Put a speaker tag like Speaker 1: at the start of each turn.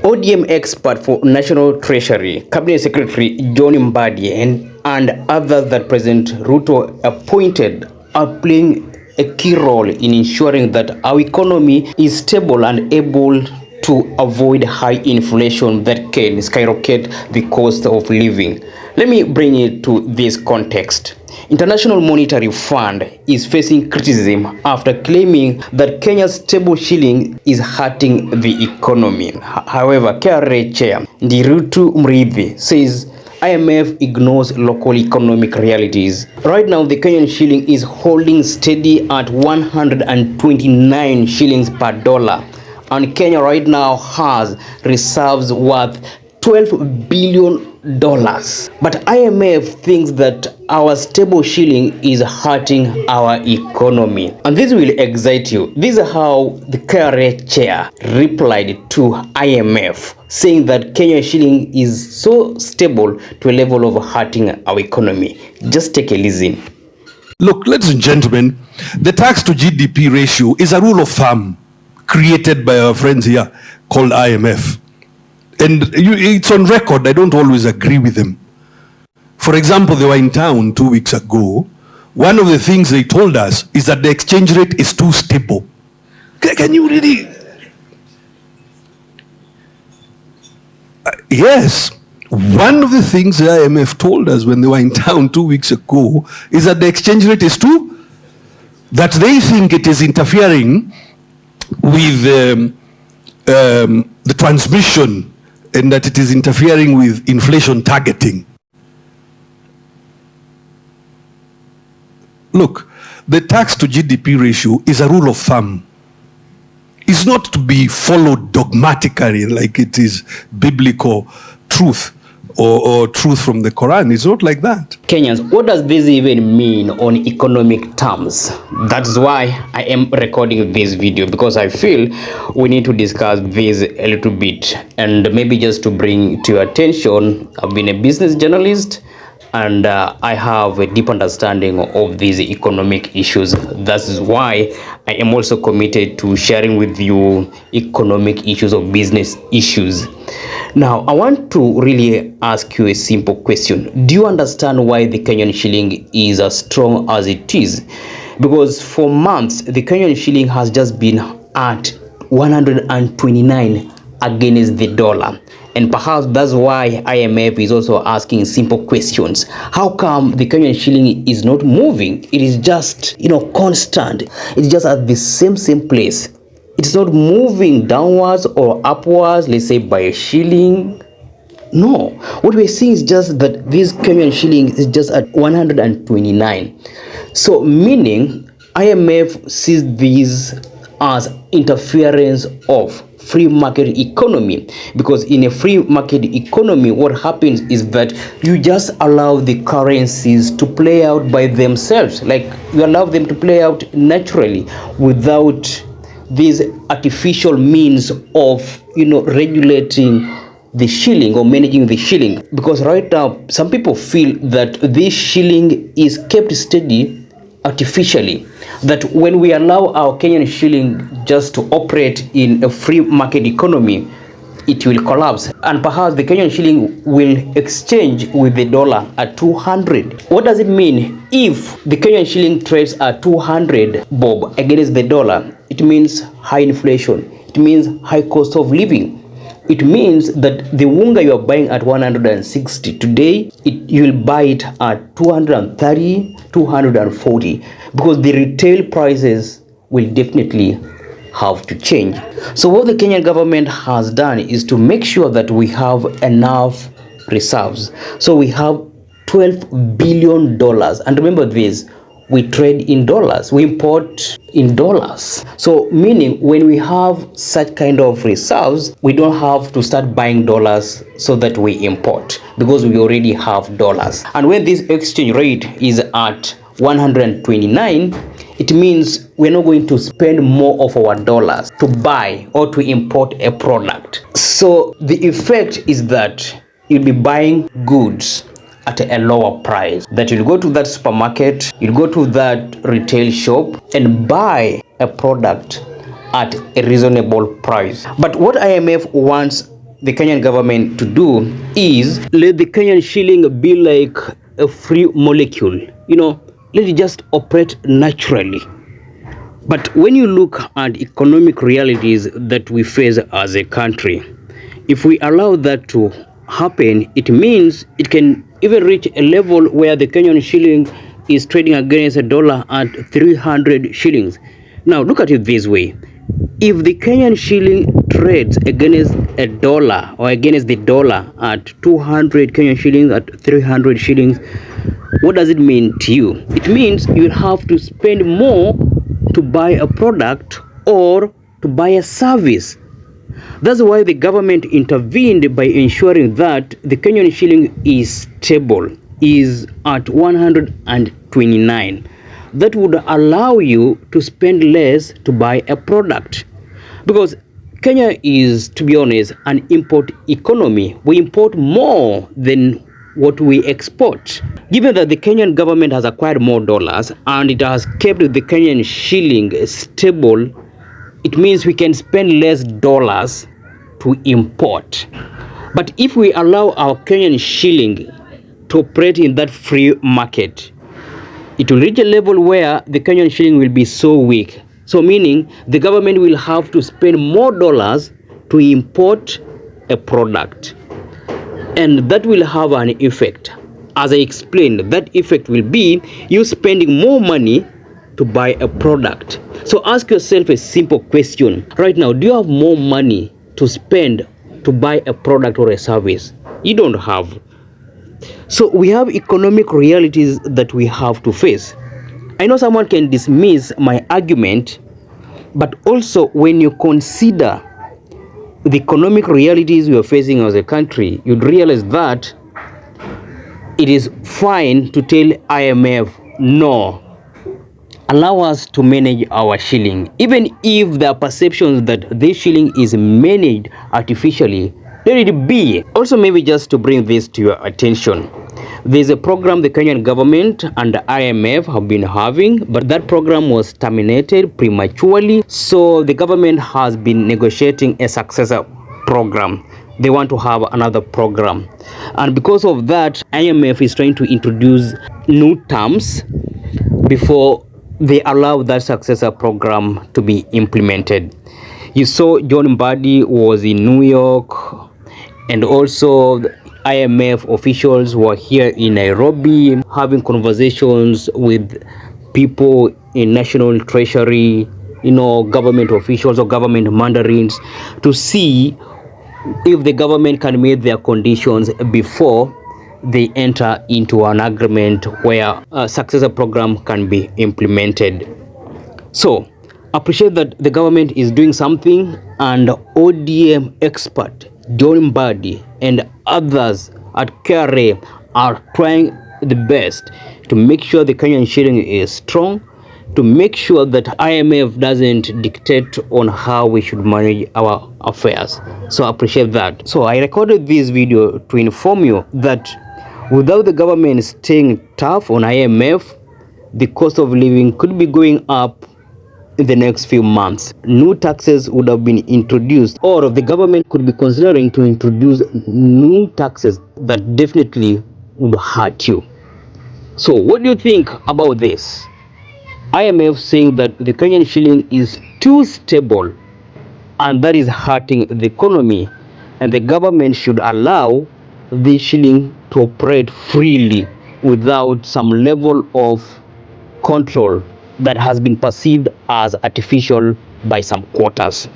Speaker 1: ODM expert for National Treasury, Cabinet Secretary John Mbadi, and others that President Ruto appointed are playing a key role in ensuring that our economy is stable and able to avoid high inflation that can skyrocket the cost of living. Let me bring it to this context. International Monetary Fund is facing criticism after claiming that Kenya's stable shilling is hurting the economy. However, KRA Chair Ndirutu Mridhi says IMF ignores local economic realities. Right now, the Kenyan shilling is holding steady at 129 shillings per dollar, and Kenya right now has reserves worth $12 billion. But IMF thinks that our stable shilling is hurting our economy. And this will excite you. This is how the KRA chair replied to IMF, saying that Kenyan shilling is so stable to a level of hurting our economy. Just take a listen.
Speaker 2: Look, ladies and gentlemen, the tax to GDP ratio is a rule of thumb created by our friends here called IMF. And it's on record. I don't always agree with them. For example, they were in town 2 weeks ago. One of the things they told us is that the exchange rate is too stable. Can you really? Yes. One of the things the IMF told us when they were in town 2 weeks ago is that the exchange rate is too, that they think it is interfering with the transmission, and that it is interfering with inflation targeting. Look, the tax to GDP ratio is a rule of thumb. It's not to be followed dogmatically like it is biblical truth or truth from the Quran. It's not like that.
Speaker 1: Kenyans, what does this even mean on economic terms? That's why I am recording this video, because I feel we need to discuss this a little bit, and maybe just to bring to your attention, I've been a business journalist and I have a deep understanding of these economic issues. That is why I am also committed to sharing with you economic issues or business issues. Now, I want to really ask you a simple question. Do you understand why the Kenyan shilling is as strong as it is? Because for months, the Kenyan shilling has just been at 129 against the dollar. And perhaps that's why IMF is also asking simple questions. How come the Kenyan shilling is not moving? It is just, constant. It's just at the same place. It's not moving downwards or upwards, let's say by a shilling. No, what we're seeing is just that this Kenyan shilling is just at 129. So meaning IMF sees this as interference of free market economy, because in a free market economy what happens is that you just allow the currencies to play out by themselves, like you allow them to play out naturally without these artificial means of regulating the shilling or managing the shilling. Because right now some people feel that this shilling is kept steady artificially, that when we allow our Kenyan shilling just to operate in a free market economy, it will collapse, and perhaps the Kenyan shilling will exchange with the dollar at 200. What does it mean if the Kenyan shilling trades at 200 bob against the dollar? It means high inflation. It means high cost of living. It means that the wunga you are buying at 160 today, you will buy it at 230, 240, because the retail prices will definitely have to change. So what the Kenyan government has done is to make sure that we have enough reserves. So we have $12 billion. And remember this, we trade in dollars, we import in dollars. So meaning when we have such kind of reserves, we don't have to start buying dollars so that we import, because we already have dollars. And when this exchange rate is at 129, it means we're not going to spend more of our dollars to buy or to import a product. So the effect is that you'll be buying goods at a lower price, that you'll go to that supermarket, you'll go to that retail shop and buy a product at a reasonable price. But what IMF wants the Kenyan government to do is let the Kenyan shilling be like a free molecule. Let it just operate naturally. But when you look at economic realities that we face as a country, if we allow that to happen, it means it can even reach a level where the Kenyan shilling is trading against a dollar at 300 shillings. Now, look at it this way. If the Kenyan shilling trades against a dollar or against the dollar at 200 Kenyan shillings, at 300 shillings, what does it mean to you? It means you will have to spend more to buy a product or to buy a service. That's why the government intervened by ensuring that the Kenyan shilling is stable, is at 129. That would allow you to spend less to buy a product. Because Kenya is, to be honest, an import economy. We import more than what we export. Given that the Kenyan government has acquired more dollars and it has kept the Kenyan shilling stable, it means we can spend less dollars to import. But if we allow our Kenyan shilling to operate in that free market, it will reach a level where the Kenyan shilling will be so weak. So meaning the government will have to spend more dollars to import a product. And that will have an effect. As I explained, that effect will be you spending more money to buy a product. So ask yourself a simple question. Right now, do you have more money to spend to buy a product or a service? You don't have. So we have economic realities that we have to face. I know someone can dismiss my argument, but also when you consider the economic realities we are facing as a country, you'd realize that it is fine to tell IMF, no, allow us to manage our shilling. Even if there are perceptions that this shilling is managed artificially, let it be. Also, maybe just to bring this to your attention, there's a program the Kenyan government and the IMF have been having, but that program was terminated prematurely. So the government has been negotiating a successor program. They want to have another program. And because of that, IMF is trying to introduce new terms before they allow that successor program to be implemented. You saw John Mbadi was in New York, and also the IMF officials were here in Nairobi having conversations with people in National Treasury, government officials or government mandarins, to see if the government can meet their conditions before they enter into an agreement where a successor program can be implemented. So appreciate that the government is doing something, and ODM expert John Mbadi and others at KRA are trying the best to make sure the Kenyan shilling is strong, to make sure that IMF doesn't dictate on how we should manage our affairs. So I appreciate that. So I recorded this video to inform you that without the government staying tough on IMF, the cost of living could be going up in the next few months. New taxes would have been introduced, or the government could be considering to introduce new taxes that definitely would hurt you. So what do you think about this? IMF saying that the Kenyan shilling is too stable and that is hurting the economy, and the government should allow the shilling to operate freely without some level of control that has been perceived as artificial by some quarters.